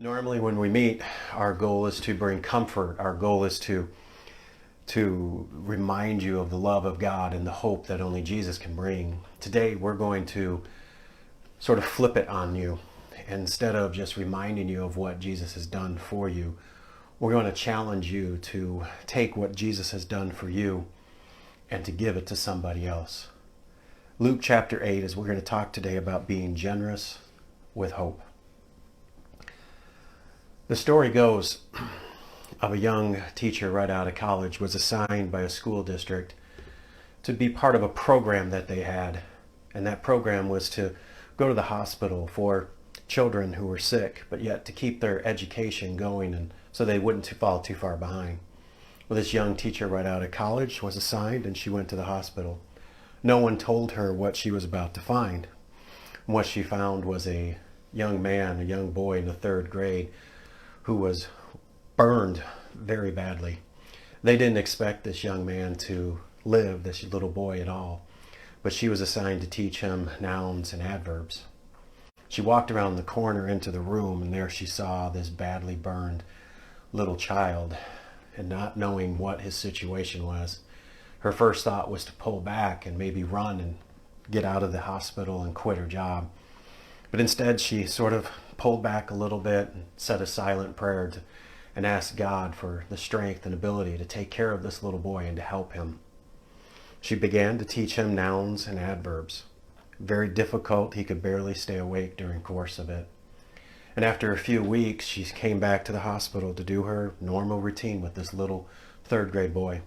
Normally when we meet, our goal is to bring comfort. Our goal is to remind you of the love of God and the hope that only Jesus can bring. Today we're going to sort of flip it on you. Instead of just reminding you of what Jesus has done for you, we're going to challenge you to take what Jesus has done for you and to give it to somebody else. Luke chapter 8 is we're going to talk today about being generous with hope. The story goes of a young teacher right out of college was assigned by a school district to be part of a program that they had. And that program was to go to the hospital for children who were sick, but yet to keep their education going and so they wouldn't fall too far behind. Well, this young teacher right out of college was assigned and she went to the hospital. No one told her what she was about to find. And what she found was a young man, a young boy in the third grade who was burned very badly. They didn't expect this young man to live, this little boy, at all, but she was assigned to teach him nouns and adverbs. She walked around the corner into the room, and there she saw this badly burned little child, and not knowing what his situation was, her first thought was to pull back and maybe run and get out of the hospital and quit her job. But instead she sort of pulled back a little bit and said a silent prayer and asked God for the strength and ability to take care of this little boy and to help him. She began to teach him nouns and adverbs. Very difficult. He could barely stay awake during the course of it. And after a few weeks, she came back to the hospital to do her normal routine with this little third grade boy.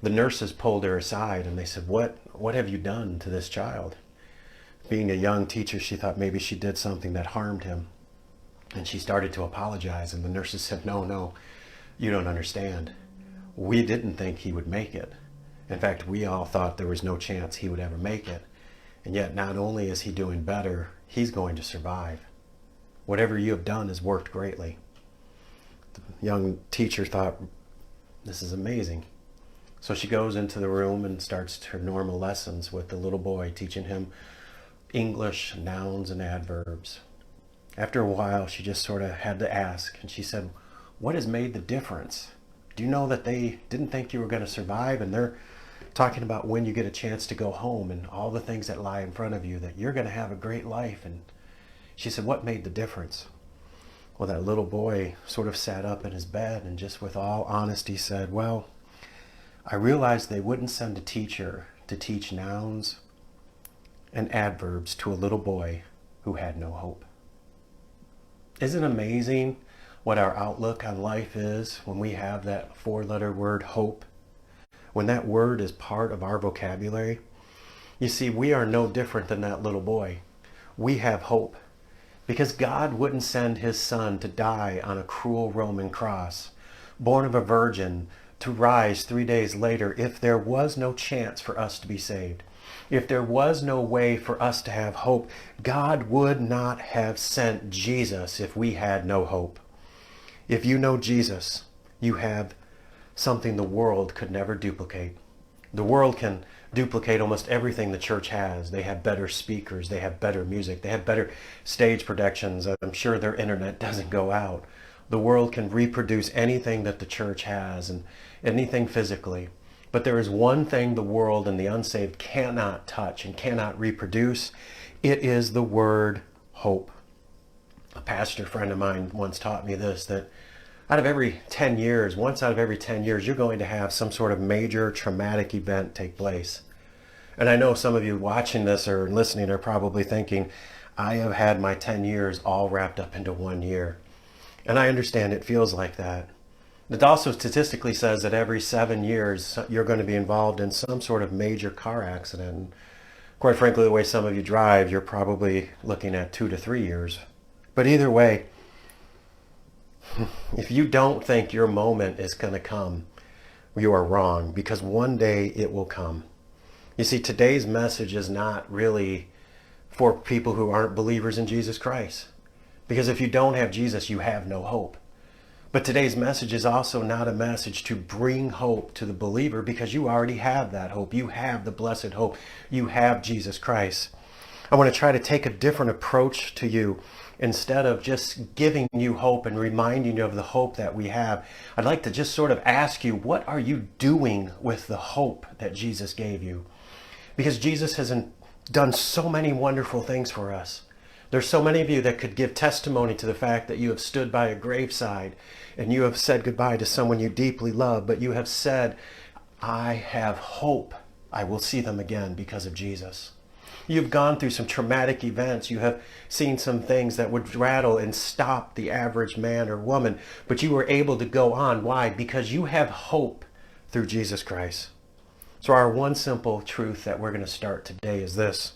The nurses pulled her aside and they said, what have you done to this child? Being a young teacher, she thought maybe she did something that harmed him. And she started to apologize. And the nurses said, no, you don't understand. We didn't think he would make it. In fact, we all thought there was no chance he would ever make it. And yet not only is he doing better, he's going to survive. Whatever you have done has worked greatly. The young teacher thought, this is amazing. So she goes into the room and starts her normal lessons with the little boy, teaching him English, nouns, and adverbs. After a while, she just sort of had to ask, and she said, what has made the difference? Do you know that they didn't think you were going to survive, and they're talking about when you get a chance to go home and all the things that lie in front of you, that you're going to have a great life? And she said, what made the difference? Well, that little boy sort of sat up in his bed and just with all honesty said, well, I realized they wouldn't send a teacher to teach nouns and adverbs to a little boy who had no hope. Isn't it amazing what our outlook on life is when we have that four-letter word hope? When that word is part of our vocabulary? You see, we are no different than that little boy. We have hope because God wouldn't send his son to die on a cruel Roman cross, born of a virgin, to rise 3 days later if there was no chance for us to be saved. If there was no way for us to have hope, God would not have sent Jesus if we had no hope. If you know Jesus, you have something the world could never duplicate. The world can duplicate almost everything the church has. They have better speakers, they have better music, they have better stage productions. I'm sure their internet doesn't go out. The world can reproduce anything that the church has and anything physically. But there is one thing the world and the unsaved cannot touch and cannot reproduce. It is the word hope. A pastor friend of mine once taught me this, that out of every 10 years, once out of every 10 years, you're going to have some sort of major traumatic event take place. And I know some of you watching this or listening are probably thinking, I have had my 10 years all wrapped up into 1 year. And I understand it feels like that. It also statistically says that every 7 years you're going to be involved in some sort of major car accident. And quite frankly, the way some of you drive, you're probably looking at 2 to 3 years. But either way, if you don't think your moment is going to come, you are wrong, because one day it will come. You see, today's message is not really for people who aren't believers in Jesus Christ. Because if you don't have Jesus, you have no hope. But today's message is also not a message to bring hope to the believer, because you already have that hope. You have the blessed hope. You have Jesus Christ. I want to try to take a different approach to you instead of just giving you hope and reminding you of the hope that we have, I'd like to just sort of ask you, what are you doing with the hope that Jesus gave you? Because Jesus has done so many wonderful things for us. There's so many of you that could give testimony to the fact that you have stood by a graveside and you have said goodbye to someone you deeply love, but you have said, I have hope I will see them again because of Jesus. You've gone through some traumatic events. You have seen some things that would rattle and stop the average man or woman, but you were able to go on. Why? Because you have hope through Jesus Christ. So our one simple truth that we're going to start today is this.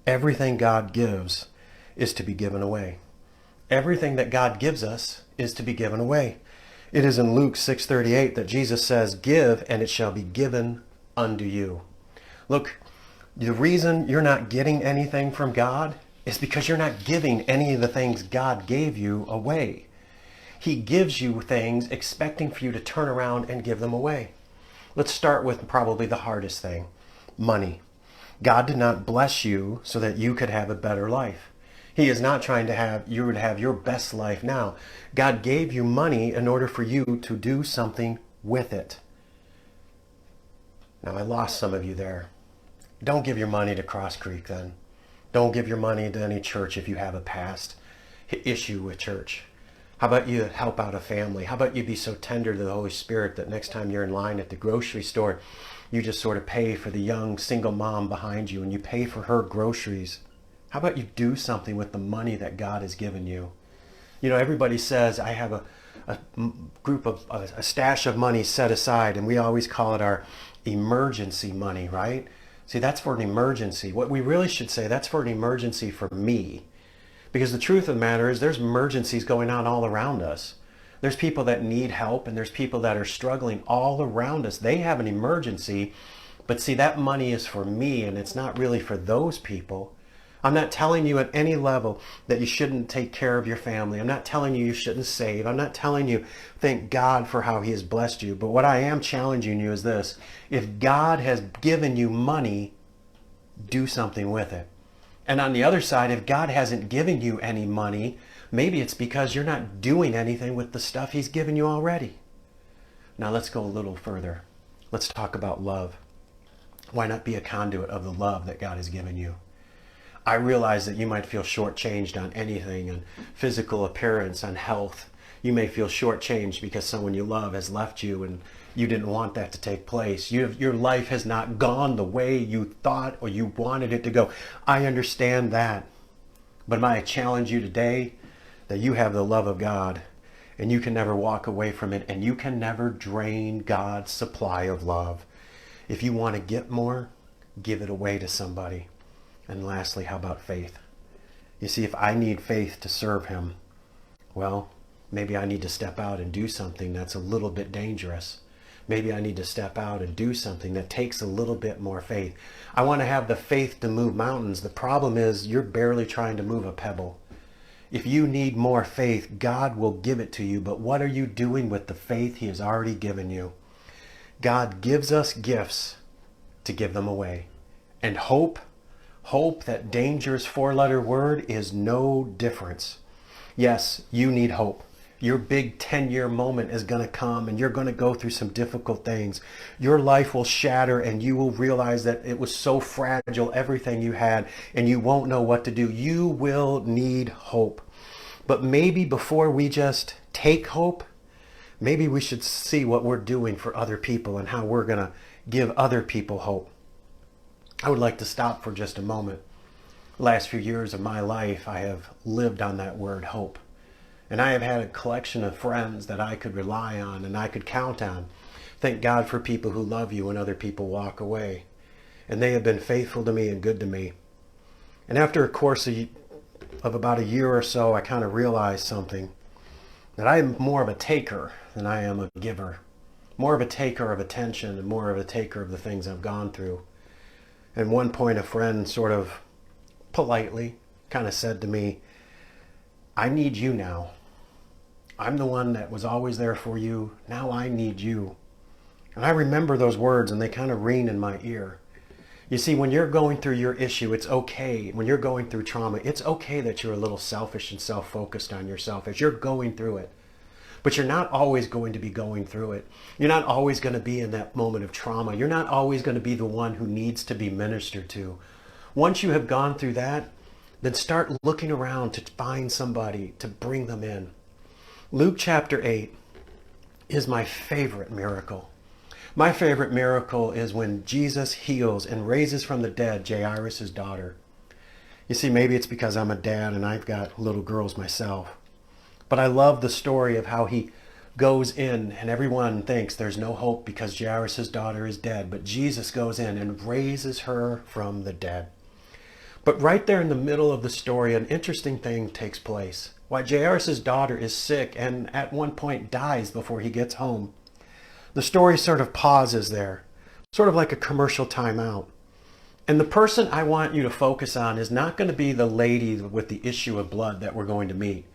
Everything God gives is to be given away. Everything that God gives us is to be given away. It is in Luke 6:38 that Jesus says, give and it shall be given unto you. Look, the reason you're not getting anything from God is because you're not giving any of the things God gave you away. He gives you things expecting for you to turn around and give them away. Let's start with probably the hardest thing, money. God did not bless you so that you could have a better life. He is not trying to have you to have your best life now. God gave you money in order for you to do something with it. Now, I lost some of you there. Don't give your money to Cross Creek then. Don't give your money to any church if you have a past issue with church. How about you help out a family? How about you be so tender to the Holy Spirit that next time you're in line at the grocery store, you just sort of pay for the young single mom behind you and you pay for her groceries. How about you do something with the money that God has given you? You know, everybody says, I have a stash of money set aside, and we always call it our emergency money, right? See, that's for an emergency. What we really should say, that's for an emergency for me. Because the truth of the matter is there's emergencies going on all around us. There's people that need help and there's people that are struggling all around us. They have an emergency, but see, that money is for me and it's not really for those people. I'm not telling you at any level that you shouldn't take care of your family. I'm not telling you you shouldn't save. I'm not telling you thank God for how he has blessed you. But what I am challenging you is this. If God has given you money, do something with it. And on the other side, if God hasn't given you any money, maybe it's because you're not doing anything with the stuff he's given you already. Now let's go a little further. Let's talk about love. Why not be a conduit of the love that God has given you? I realize that you might feel shortchanged on anything, on physical appearance, on health. You may feel shortchanged because someone you love has left you and you didn't want that to take place. Your life has not gone the way you thought or you wanted it to go. I understand that. But I challenge you today that you have the love of God and you can never walk away from it and you can never drain God's supply of love. If you want to get more, give it away to somebody. And lastly, how about faith? You see, if I need faith to serve him, well, maybe I need to step out and do something that's a little bit dangerous. Maybe I need to step out and do something that takes a little bit more faith. I want to have the faith to move mountains. The problem is you're barely trying to move a pebble. If you need more faith, God will give it to you. But what are you doing with the faith he has already given you? God gives us gifts to give them away. And hope, that dangerous four-letter word, is no difference. Yes, you need hope. Your big 10-year moment is going to come and you're going to go through some difficult things. Your life will shatter and you will realize that it was so fragile, everything you had, and you won't know what to do. You will need hope. But maybe before we just take hope, maybe we should see what we're doing for other people and how we're going to give other people hope. I would like to stop for just a moment. The last few years of my life, I have lived on that word hope. And I have had a collection of friends that I could rely on and I could count on. Thank God for people who love you when other people walk away. And they have been faithful to me and good to me. And after a course of about a year or so, I kind of realized something. That I am more of a taker than I am a giver. More of a taker of attention and more of a taker of the things I've gone through. At one point, a friend sort of politely kind of said to me, I need you now. I'm the one that was always there for you. Now I need you. And I remember those words and they kind of ring in my ear. You see, when you're going through your issue, it's okay. When you're going through trauma, it's okay that you're a little selfish and self-focused on yourself as you're going through it. But you're not always going to be going through it. You're not always going to be in that moment of trauma. You're not always going to be the one who needs to be ministered to. Once you have gone through that, then start looking around to find somebody to bring them in. Luke chapter 8 is my favorite miracle. My favorite miracle is when Jesus heals and raises from the dead Jairus' daughter. You see, maybe it's because I'm a dad and I've got little girls myself. But I love the story of how he goes in and everyone thinks there's no hope because Jairus' daughter is dead. But Jesus goes in and raises her from the dead. But right there in the middle of the story, an interesting thing takes place. While Jairus' daughter is sick and at one point dies before he gets home, the story sort of pauses there, sort of like a commercial timeout. And the person I want you to focus on is not going to be the lady with the issue of blood that we're going to meet.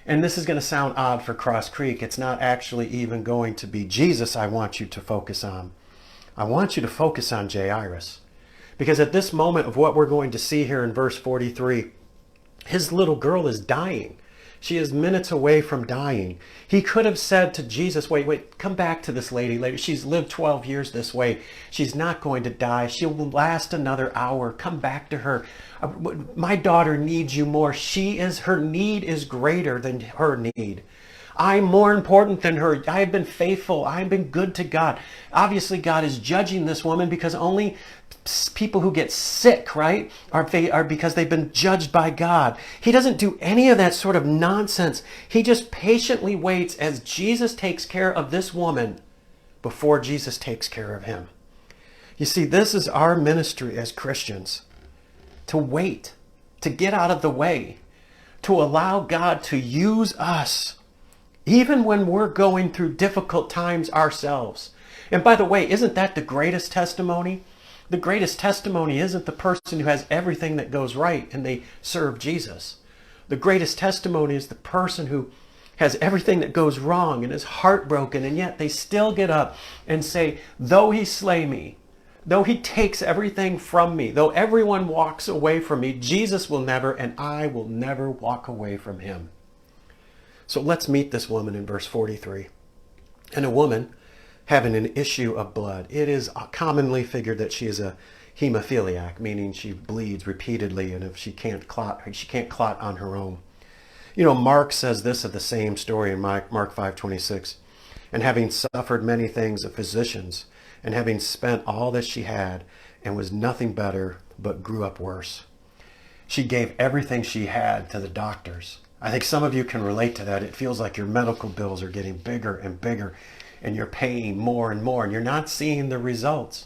And this is going to sound odd for Cross Creek. It's not actually even going to be Jesus I want you to focus on. I want you to focus on Jairus. Because at this moment of what we're going to see here in verse 43, his little girl is dying. She is minutes away from dying. He could have said to Jesus, wait, come back to this lady later. She's lived 12 years this way. She's not going to die. She'll last another hour. Come back to her. My daughter needs you more. Her need is greater than her need. I'm more important than her. I have been faithful. I have been good to God. Obviously, God is judging this woman because only people who get sick, right, are because they've been judged by God. He doesn't do any of that sort of nonsense. He just patiently waits as Jesus takes care of this woman before Jesus takes care of him. You see, this is our ministry as Christians, to wait, to get out of the way, to allow God to use us even when we're going through difficult times ourselves. And by the way, isn't that the greatest testimony? The greatest testimony isn't the person who has everything that goes right and they serve Jesus. The greatest testimony is the person who has everything that goes wrong and is heartbroken, and yet they still get up and say, though he slay me, though he takes everything from me, though everyone walks away from me, Jesus will never, and I will never walk away from him. So let's meet this woman in verse 43. And a woman having an issue of blood. It is commonly figured that she is a hemophiliac, meaning she bleeds repeatedly, and if she can't clot on her own. You know, Mark says this of the same story in Mark 5:26. And having suffered many things of physicians, and having spent all that she had, and was nothing better, but grew up worse. She gave everything she had to the doctors. I think some of you can relate to that. It feels like your medical bills are getting bigger and bigger, and you're paying more and more, and you're not seeing the results.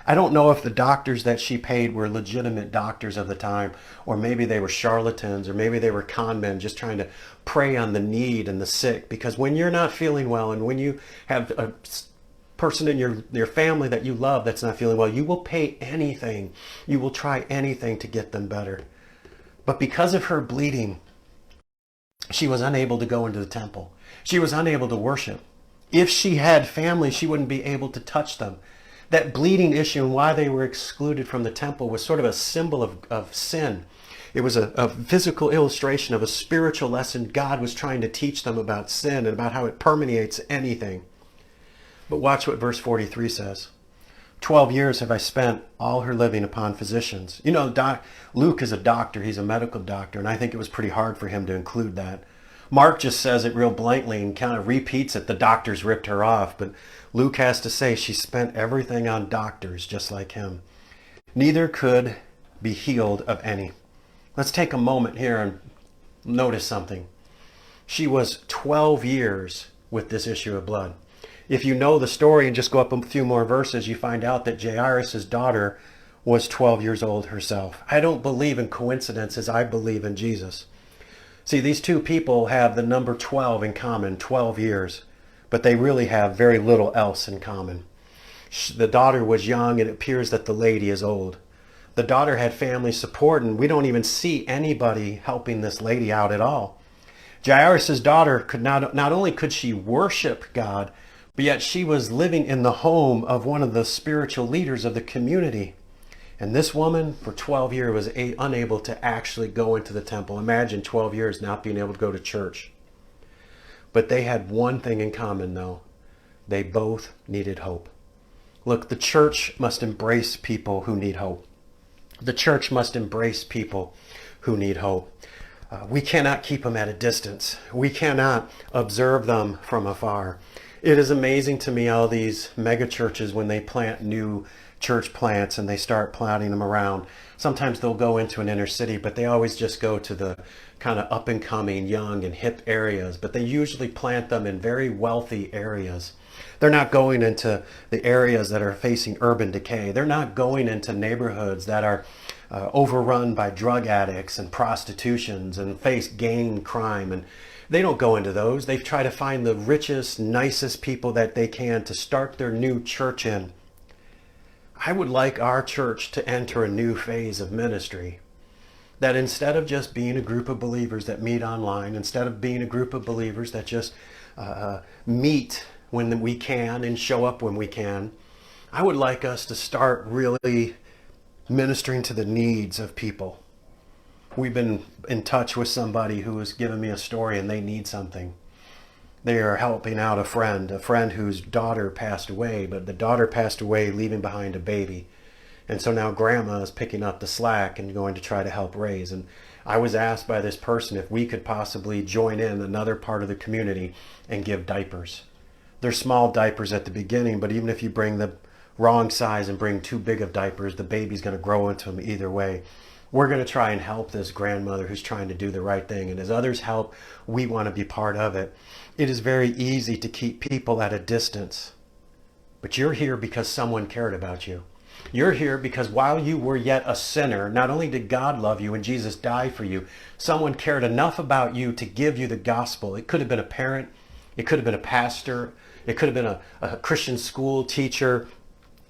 I don't know if the doctors that she paid were legitimate doctors of the time, or maybe they were charlatans, or maybe they were con men just trying to prey on the need and the sick. Because when you're not feeling well, and when you have a person in your family that you love that's not feeling well, you will pay anything. You will try anything to get them better. But because of her bleeding, she was unable to go into the temple. She was unable to worship. If she had family, she wouldn't be able to touch them. That bleeding issue and why they were excluded from the temple was sort of a symbol of sin. It was a physical illustration of a spiritual lesson God was trying to teach them about sin and about how it permeates anything. But watch what verse 43 says. 12 years have I spent all her living upon physicians. You know, Luke is a doctor. He's a medical doctor, and I think it was pretty hard for him to include that. Mark just says it real blankly and kind of repeats it. The doctors ripped her off, but Luke has to say she spent everything on doctors just like him. Neither could be healed of any. Let's take a moment here and notice something. She was 12 years with this issue of blood. If you know the story and just go up a few more verses, you find out that Jairus' daughter was 12 years old herself. I don't believe in coincidences. I believe in Jesus. See, these two people have the number 12 in common, 12 years, but they really have very little else in common. The daughter was young, and it appears that the lady is old. The daughter had family support, and we don't even see anybody helping this lady out at all. Jairus' daughter could not only could she worship God, but yet she was living in the home of one of the spiritual leaders of the community. And this woman for 12 years was unable to actually go into the temple. Imagine 12 years not being able to go to church. But they had one thing in common, though. They both needed hope. Look, the church must embrace people who need hope. The church must embrace people who need hope. We cannot keep them at a distance. We cannot observe them from afar. It is amazing to me how these mega churches, when they plant new church plants and they start planting them around, sometimes they'll go into an inner city, but they always just go to the kind of up and coming, young and hip areas. But they usually plant them in very wealthy areas. They're not going into the areas that are facing urban decay. They're not going into neighborhoods that are overrun by drug addicts and prostitutions and face gang crime. And they don't go into those. They try to find the richest, nicest people that they can to start their new church in. I would like our church to enter a new phase of ministry. That instead of just being a group of believers that meet online, instead of being a group of believers that just meet when we can and show up when we can, I would like us to start really ministering to the needs of people. We've been in touch with somebody who has given me a story and they need something. They are helping out a friend whose daughter passed away, but the daughter passed away leaving behind a baby. And so now grandma is picking up the slack and going to try to help raise. And I was asked by this person if we could possibly join in another part of the community and give diapers. They're small diapers at the beginning, but even if you bring the wrong size and bring too big of diapers, the baby's going to grow into them either way. We're going to try and help this grandmother who's trying to do the right thing. And as others help, we want to be part of it. It is very easy to keep people at a distance. But you're here because someone cared about you. You're here because while you were yet a sinner, not only did God love you and Jesus die for you, someone cared enough about you to give you the gospel. It could have been a parent. It could have been a pastor. It could have been a Christian school teacher.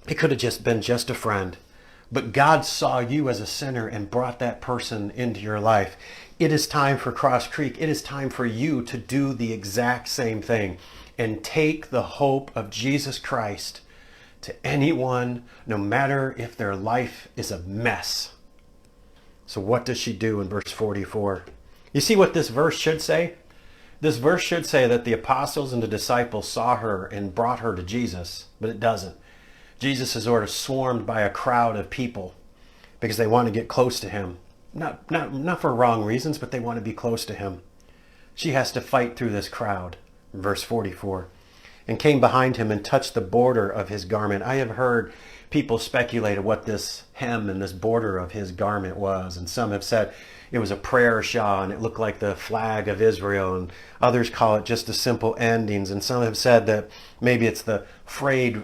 It could have just been just a friend. But God saw you as a sinner and brought that person into your life. It is time for Cross Creek. It is time for you to do the exact same thing and take the hope of Jesus Christ to anyone, no matter if their life is a mess. So what does she do in verse 44? You see what this verse should say? This verse should say that the apostles and the disciples saw her and brought her to Jesus, but it doesn't. Jesus is sort of swarmed by a crowd of people because they want to get close to him. Not for wrong reasons, but they want to be close to him. She has to fight through this crowd. Verse 44. And came behind him and touched the border of his garment. I have heard people speculate of what this hem and this border of his garment was. And some have said it was a prayer shawl and it looked like the flag of Israel. And others call it just the simple endings. And some have said that maybe it's the frayed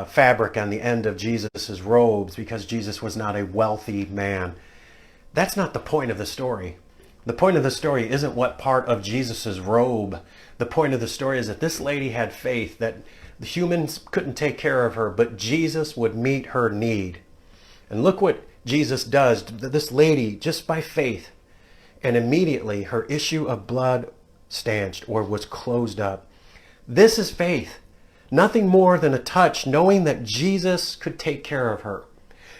fabric on the end of Jesus's robes because Jesus was not a wealthy man. That's not the point of the story. The point of the story isn't what part of Jesus's robe. The point of the story is that this lady had faith that the humans couldn't take care of her, but Jesus would meet her need. And look what Jesus does to this lady just by faith. And immediately her issue of blood stanched or was closed up. This is faith. Nothing more than a touch, knowing that Jesus could take care of her.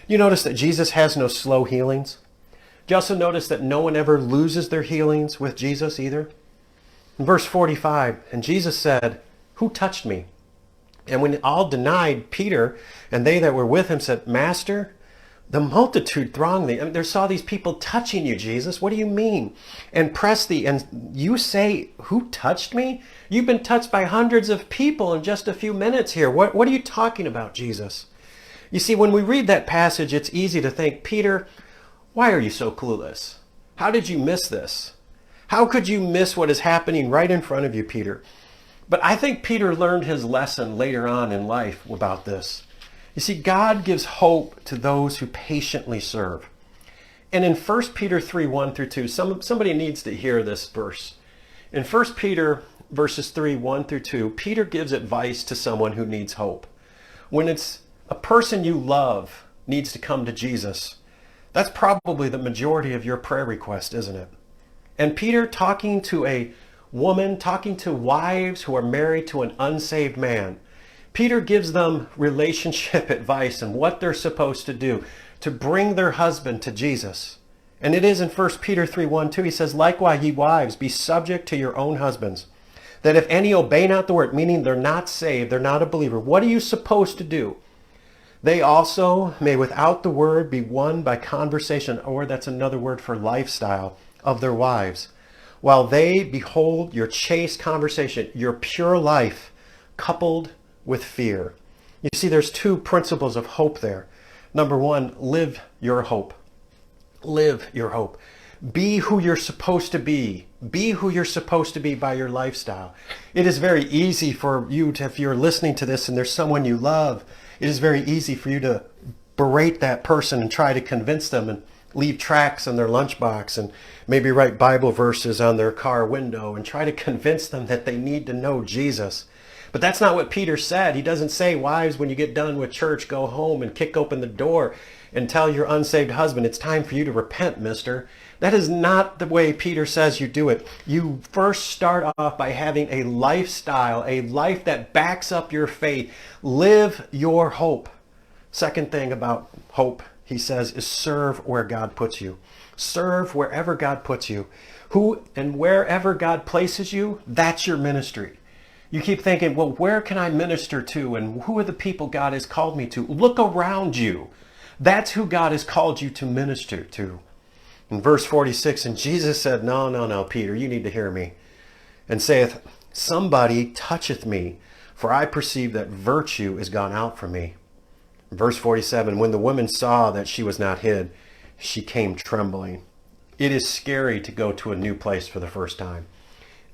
You notice that Jesus has no slow healings. Do you also notice that no one ever loses their healings with Jesus either? In verse 45, and Jesus said, "Who touched me?" And when all denied, Peter and they that were with him said, "Master, the multitude throng thee." I mean, they saw these people touching you, Jesus. What do you mean? And press thee, and you say, "Who touched me?" You've been touched by hundreds of people in just a few minutes here. What are you talking about, Jesus? You see, when we read that passage, it's easy to think, Peter, why are you so clueless? How did you miss this? How could you miss what is happening right in front of you, Peter? But I think Peter learned his lesson later on in life about this. You see, God gives hope to those who patiently serve. And in 1 Peter 3, 1 through 2, somebody needs to hear this verse. In 1 Peter verses 3, 1 through 2, Peter gives advice to someone who needs hope. When it's a person you love needs to come to Jesus, that's probably the majority of your prayer request, isn't it? And Peter, talking to a woman, talking to wives who are married to an unsaved man, Peter gives them relationship advice and what they're supposed to do. to bring their husband to Jesus. And it is in 1 Peter 3:1-2, he says, "Likewise, ye wives, be subject to your own husbands, that if any obey not the word," meaning they're not saved, they're not a believer. What are you supposed to do? "They also may without the word be won by conversation," or that's another word for lifestyle, "of their wives, while they behold your chaste conversation, your pure life, coupled with fear." You see, there's two principles of hope there. Number one, live your hope. Live your hope. Be who you're supposed to be. Be who you're supposed to be by your lifestyle. It is very easy for you to, if you're listening to this and there's someone you love, it is very easy for you to berate that person and try to convince them and leave tracts in their lunchbox and maybe write Bible verses on their car window and try to convince them that they need to know Jesus. But that's not what Peter said. He doesn't say, "Wives, when you get done with church, go home and kick open the door and tell your unsaved husband, it's time for you to repent, mister." That is not the way Peter says you do it. You first start off by having a lifestyle, a life that backs up your faith. Live your hope. Second thing about hope, he says, is serve where God puts you. Serve wherever God puts you. Who and wherever God places you, that's your ministry. You keep thinking, well, where can I minister to? And who are the people God has called me to? Look around you. That's who God has called you to minister to. In verse 46, and Jesus said, No, Peter, you need to hear me. And saith, "Somebody toucheth me, for I perceive that virtue is gone out from me." Verse 47, when the woman saw that she was not hid, she came trembling. It is scary to go to a new place for the first time.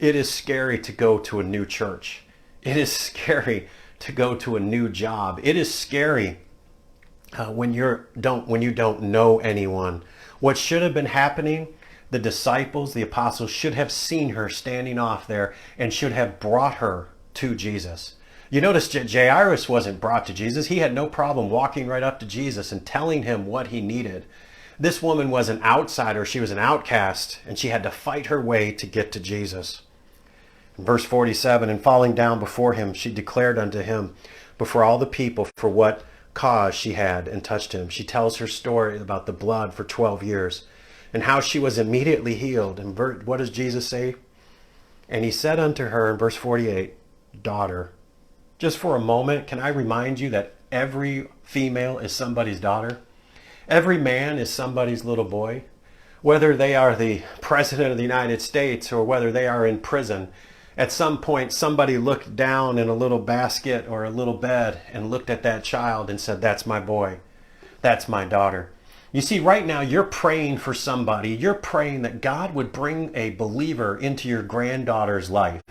It is scary to go to a new church. It is scary to go to a new job. It is scary when you don't know anyone. What should have been happening, the disciples, the apostles, should have seen her standing off there and should have brought her to Jesus. You notice Jairus wasn't brought to Jesus. He had no problem walking right up to Jesus and telling him what he needed. This woman was an outsider. She was an outcast, and she had to fight her way to get to Jesus. In verse 47, and falling down before him, she declared unto him before all the people for what cause she had and touched him. She tells her story about the blood for 12 years and how she was immediately healed. And what does Jesus say? And he said unto her in verse 48, "Daughter." Just for a moment, can I remind you that every female is somebody's daughter? Every man is somebody's little boy. Whether they are the president of the United States or whether they are in prison, at some point somebody looked down in a little basket or a little bed and looked at that child and said, "That's my boy. That's my daughter." You see, right now you're praying for somebody. You're praying that God would bring a believer into your granddaughter's life.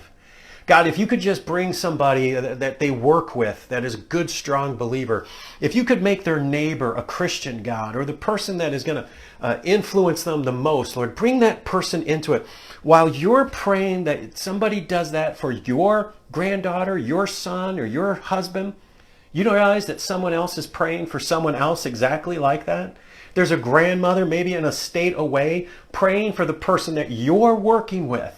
God, if you could just bring somebody that they work with that is a good, strong believer, if you could make their neighbor a Christian, God, or the person that is going to influence them the most, Lord, bring that person into it. While you're praying that somebody does that for your granddaughter, your son, or your husband, you don't realize that someone else is praying for someone else exactly like that? There's a grandmother, maybe in a state away, praying for the person that you're working with.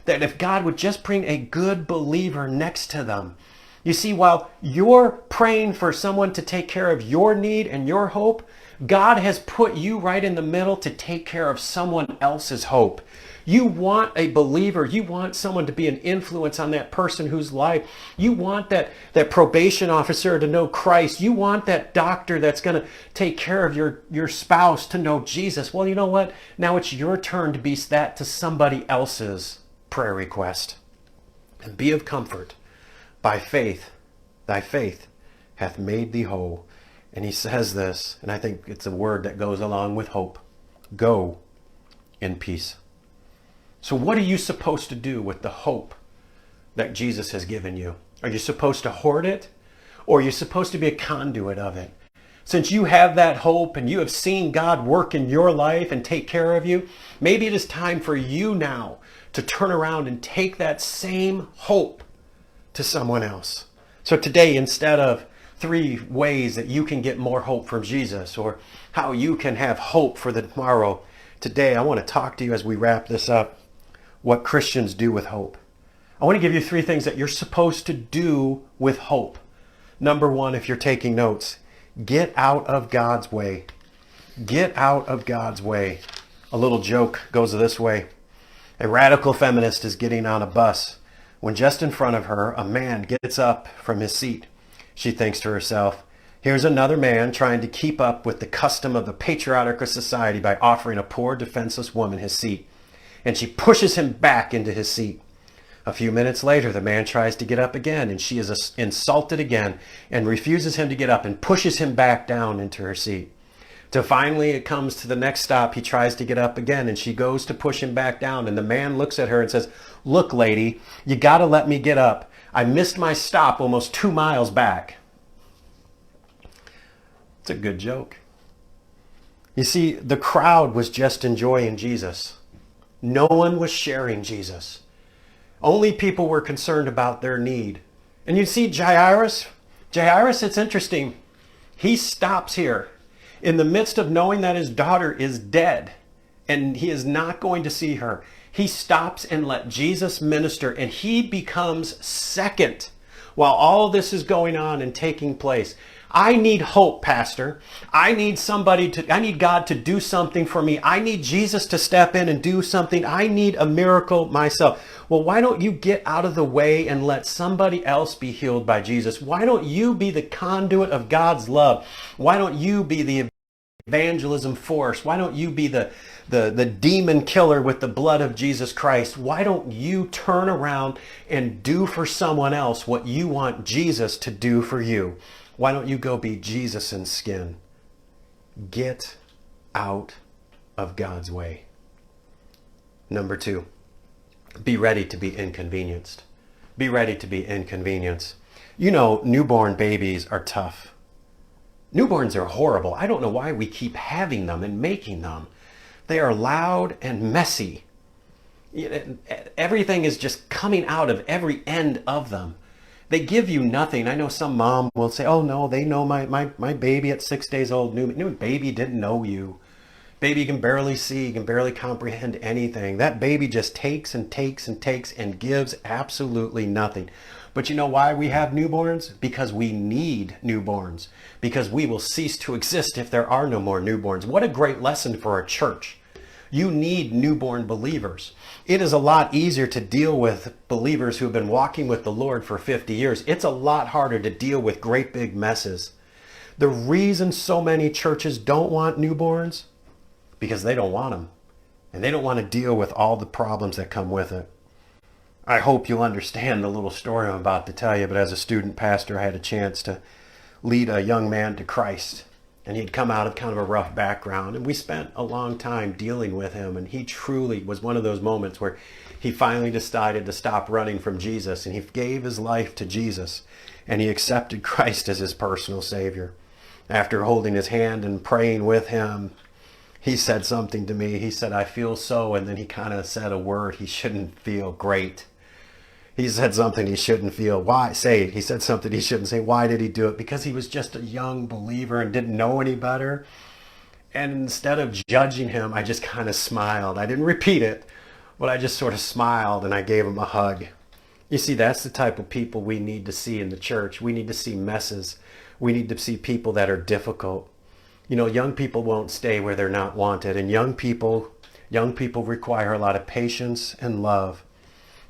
That if God would just bring a good believer next to them. You see, while you're praying for someone to take care of your need and your hope, God has put you right in the middle to take care of someone else's hope. You want a believer. You want someone to be an influence on that person whose life. You want that probation officer to know Christ. You want that doctor that's going to take care of your spouse to know Jesus. Well, you know what? Now it's your turn to be that to somebody else's prayer request. And be of comfort. By faith, thy faith hath made thee whole. And he says this, and I think it's a word that goes along with hope. Go in peace. So what are you supposed to do with the hope that Jesus has given you? Are you supposed to hoard it? Or are you supposed to be a conduit of it? Since you have that hope and you have seen God work in your life and take care of you, maybe it is time for you now to turn around and take that same hope to someone else. So today, instead of 3 ways that you can get more hope from Jesus or how you can have hope for the tomorrow, today I want to talk to you as we wrap this up, what Christians do with hope. I want to give you 3 things that you're supposed to do with hope. Number 1, if you're taking notes, get out of God's way. Get out of God's way. A little joke goes this way. A radical feminist is getting on a bus when just in front of her, a man gets up from his seat. She thinks to herself, here's another man trying to keep up with the custom of the patriarchal society by offering a poor, defenseless woman his seat. And she pushes him back into his seat. A few minutes later, the man tries to get up again, and she is insulted again and refuses him to get up and pushes him back down into her seat. Till finally it comes to the next stop, he tries to get up again, and she goes to push him back down, and the man looks at her and says, look, lady, you got to let me get up. I missed my stop almost 2 miles back. It's a good joke. You see, the crowd was just enjoying Jesus. No one was sharing Jesus. Only people were concerned about their need. And you see Jairus, it's interesting. He stops here in the midst of knowing that his daughter is dead and he is not going to see her. He stops and let Jesus minister, and he becomes second while all this is going on and taking place. I need hope, Pastor. I need God to do something for me. I need Jesus to step in and do something. I need a miracle myself. Well, why don't you get out of the way and let somebody else be healed by Jesus? Why don't you be the conduit of God's love? Why don't you be the evangelism force? Why don't you be the demon killer with the blood of Jesus Christ? Why don't you turn around and do for someone else what you want Jesus to do for you? Why don't you go be Jesus in skin? Get out of God's way. Number 2, be ready to be inconvenienced. Be ready to be inconvenienced. You know, newborn babies are tough. Newborns are horrible. I don't know why we keep having them and making them. They are loud and messy. Everything is just coming out of every end of them. They give you nothing. I know some mom will say, oh no, they know my baby at 6 days old new baby didn't know you. Baby can barely see, can barely comprehend anything. That baby just takes and takes and takes and gives absolutely nothing. But you know why we have newborns? Because we need newborns. Because we will cease to exist if there are no more newborns. What a great lesson for a church. You need newborn believers. It is a lot easier to deal with believers who have been walking with the Lord for 50 years. It's a lot harder to deal with great big messes. The reason so many churches don't want newborns, because they don't want them. And they don't want to deal with all the problems that come with it. I hope you'll understand the little story I'm about to tell you, but as a student pastor, I had a chance to lead a young man to Christ. And he'd come out of kind of a rough background, and we spent a long time dealing with him. And he truly was one of those moments where he finally decided to stop running from Jesus, and he gave his life to Jesus, and he accepted Christ as his personal Savior. After holding his hand and praying with him, he said something to me. He said, I feel so, and then he kind of said a word he shouldn't feel great. He said something he shouldn't feel. Why? Say it. He said something he shouldn't say. Why did he do it? Because he was just a young believer and didn't know any better. And instead of judging him, I just kind of smiled. I didn't repeat it, but I just sort of smiled and I gave him a hug. You see, that's the type of people we need to see in the church. We need to see messes. We need to see people that are difficult. You know, young people won't stay where they're not wanted. And young people require a lot of patience and love.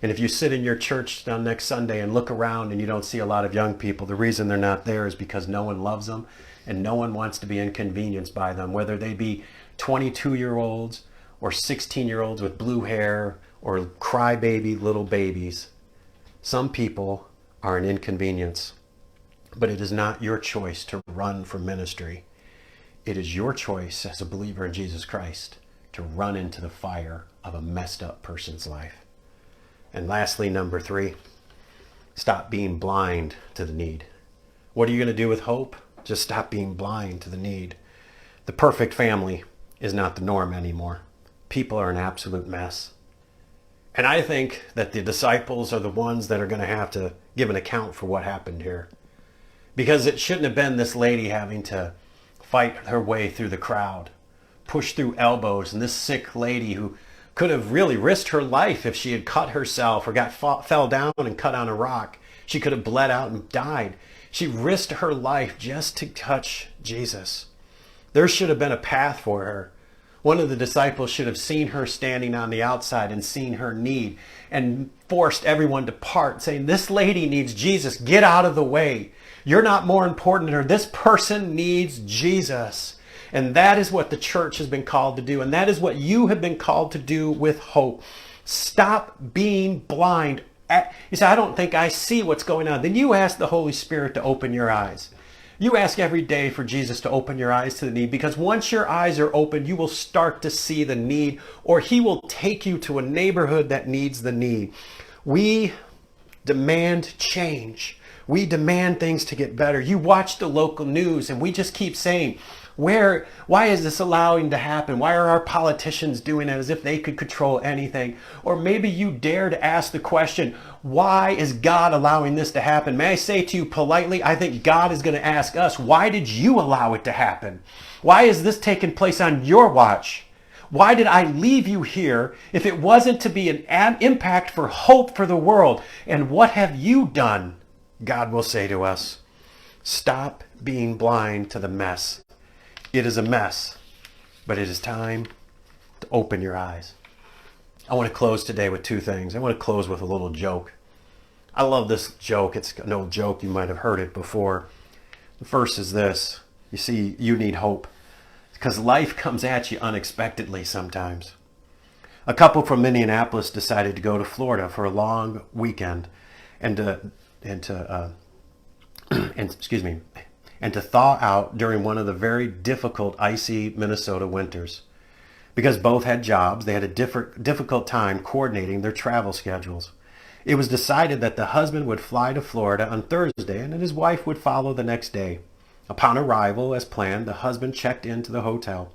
And if you sit in your church on next Sunday and look around and you don't see a lot of young people, the reason they're not there is because no one loves them and no one wants to be inconvenienced by them, whether they be 22-year-olds or 16-year-olds with blue hair or crybaby little babies. Some people are an inconvenience, but it is not your choice to run from ministry. It is your choice as a believer in Jesus Christ to run into the fire of a messed up person's life. And lastly, number 3, stop being blind to the need. What are you going to do with hope? Just stop being blind to the need. The perfect family is not the norm anymore. People are an absolute mess. And I think that the disciples are the ones that are going to have to give an account for what happened here. Because it shouldn't have been this lady having to fight her way through the crowd, push through elbows, and this sick lady who could have really risked her life if she had cut herself or fell down and cut on a rock. She could have bled out and died. She risked her life just to touch Jesus. There should have been a path for her. One of the disciples should have seen her standing on the outside and seen her need and forced everyone to part, saying, this lady needs Jesus. Get out of the way. You're not more important than her. This person needs Jesus. And that is what the church has been called to do. And that is what you have been called to do with hope. Stop being blind. You say, I don't think I see what's going on. Then you ask the Holy Spirit to open your eyes. You ask every day for Jesus to open your eyes to the need, because once your eyes are open, you will start to see the need, or he will take you to a neighborhood that needs the need. We demand change. We demand things to get better. You watch the local news and we just keep saying, why is this allowing to happen? Why are our politicians doing it as if they could control anything? Or maybe you dare to ask the question, why is God allowing this to happen? May I say to you politely, I think God is going to ask us, why did you allow it to happen? Why is this taking place on your watch? Why did I leave you here if it wasn't to be an impact for hope for the world? And what have you done? God will say to us, stop being blind to the mess. It is a mess, but it is time to open your eyes. I want to close today with two things. I want to close with a little joke. I love this joke. It's an old joke. You might have heard it before. The first is this. You see, you need hope because life comes at you unexpectedly sometimes. A couple from Minneapolis decided to go to Florida for a long weekend and to thaw out during one of the very difficult, icy Minnesota winters. Because both had jobs, they had a difficult time coordinating their travel schedules. It was decided that the husband would fly to Florida on Thursday and that his wife would follow the next day. Upon arrival, as planned, the husband checked into the hotel.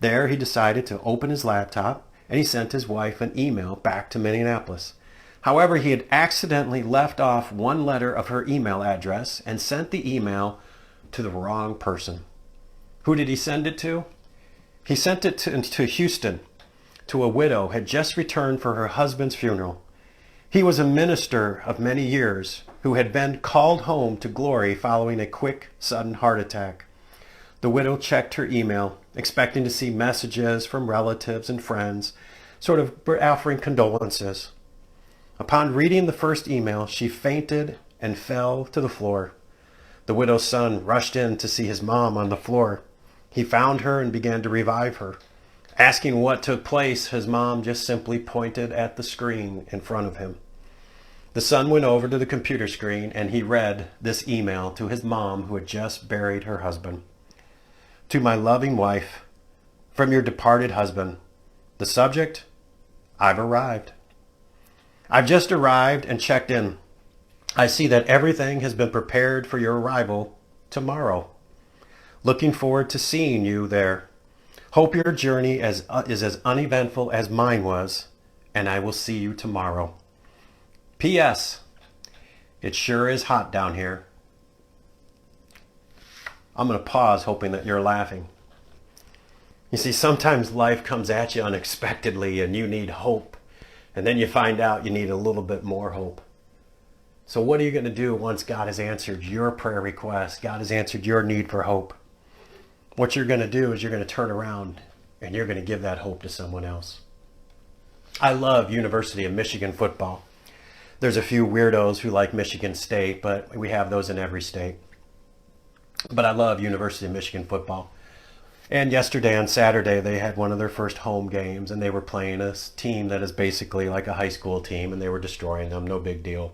There, he decided to open his laptop and he sent his wife an email back to Minneapolis. However, he had accidentally left off one letter of her email address and sent the email to the wrong person. Who did he send it to? He sent it to Houston, to a widow who had just returned for her husband's funeral. He was a minister of many years who had been called home to glory following a quick, sudden heart attack. The widow checked her email, expecting to see messages from relatives and friends, sort of offering condolences. Upon reading the first email, she fainted and fell to the floor. The widow's son rushed in to see his mom on the floor. He found her and began to revive her. Asking what took place, his mom just simply pointed at the screen in front of him. The son went over to the computer screen and he read this email to his mom who had just buried her husband. To my loving wife, from your departed husband. The subject, I've arrived. I've just arrived and checked in. I see that everything has been prepared for your arrival tomorrow. Looking forward to seeing you there. Hope your journey is as uneventful as mine was, and I will see you tomorrow. P.S. It sure is hot down here. I'm going to pause hoping that you're laughing. You see, sometimes life comes at you unexpectedly and you need hope, and then you find out you need a little bit more hope. So what are you going to do once God has answered your prayer request? God has answered your need for hope. What you're going to do is you're going to turn around and you're going to give that hope to someone else. I love University of Michigan football. There's a few weirdos who like Michigan State, but we have those in every state. But I love University of Michigan football. And yesterday on Saturday, they had one of their first home games and they were playing a team that is basically like a high school team and they were destroying them, no big deal.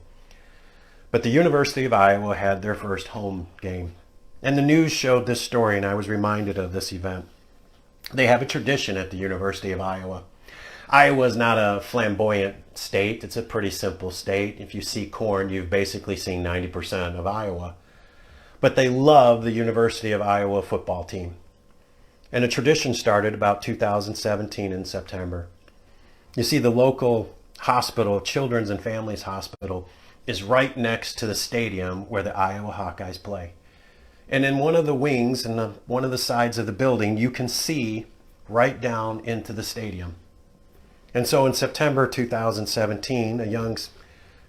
But the University of Iowa had their first home game. And the news showed this story, and I was reminded of this event. They have a tradition at the University of Iowa. Iowa is not a flamboyant state. It's a pretty simple state. If you see corn, you've basically seen 90% of Iowa. But they love the University of Iowa football team. And a tradition started about 2017 in September. You see, the local hospital, Children's and Families Hospital, is right next to the stadium where the Iowa Hawkeyes play. And in one of the wings and one of the sides of the building, you can see right down into the stadium. And so in September 2017, a young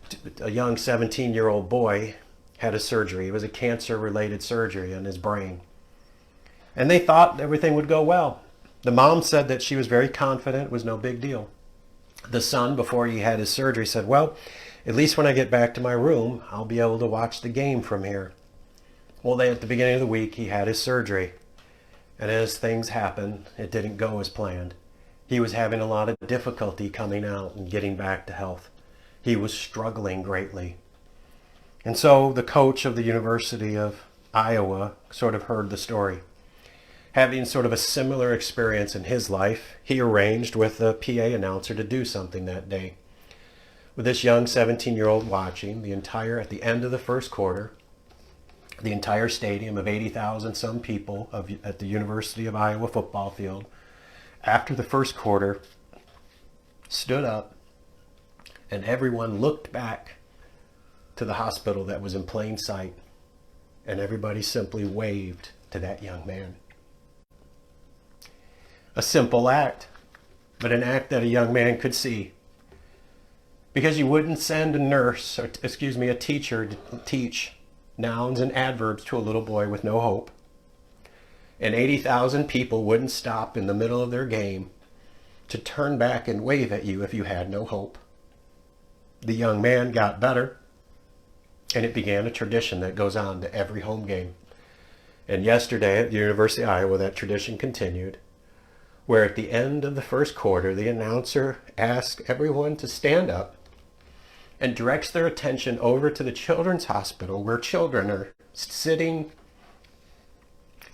17-year-old boy had a surgery. It was a cancer-related surgery in his brain. And they thought everything would go well. The mom said that she was very confident it was no big deal. The son, before he had his surgery, said, well, at least when I get back to my room, I'll be able to watch the game from here. Well, at the beginning of the week, he had his surgery. And as things happened, it didn't go as planned. He was having a lot of difficulty coming out and getting back to health. He was struggling greatly. And so the coach of the University of Iowa sort of heard the story. Having sort of a similar experience in his life, he arranged with the PA announcer to do something that day. With this young 17-year-old watching, at the end of the first quarter, the entire stadium of 80,000 some people at the University of Iowa football field, after the first quarter, stood up, and everyone looked back to the hospital that was in plain sight, and everybody simply waved to that young man. A simple act, but an act that a young man could see. Because you wouldn't send a teacher to teach nouns and adverbs to a little boy with no hope. And 80,000 people wouldn't stop in the middle of their game to turn back and wave at you if you had no hope. The young man got better, and it began a tradition that goes on to every home game. And yesterday at the University of Iowa, that tradition continued, where at the end of the first quarter, the announcer asked everyone to stand up and directs their attention over to the children's hospital, where children are sitting,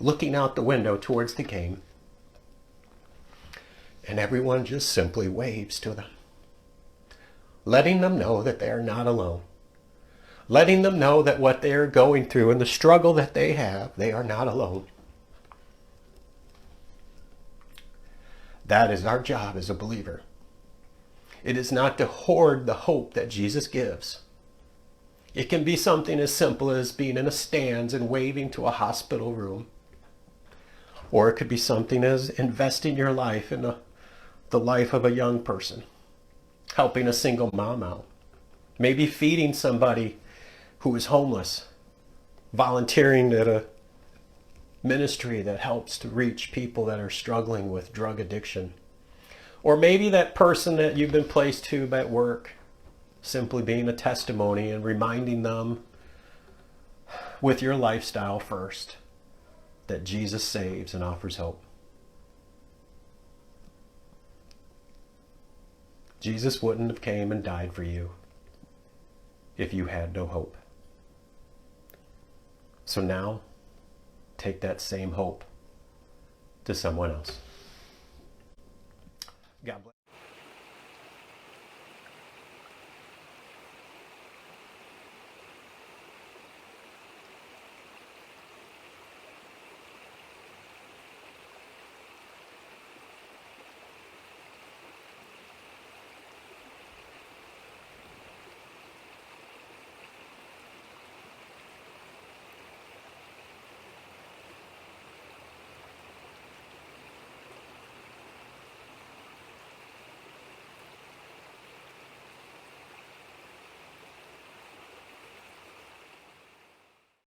looking out the window towards the game. And everyone just simply waves to them, letting them know that they are not alone, letting them know that what they are going through and the struggle that they have, they are not alone. That is our job as a believer. It is not to hoard the hope that Jesus gives. It can be something as simple as being in a stands and waving to a hospital room. Or it could be something as investing your life in the life of a young person, helping a single mom out, maybe feeding somebody who is homeless, volunteering at a ministry that helps to reach people that are struggling with drug addiction. Or maybe that person that you've been placed to at work, simply being a testimony and reminding them with your lifestyle first that Jesus saves and offers hope. Jesus wouldn't have came and died for you if you had no hope. So now, take that same hope to someone else. God bless.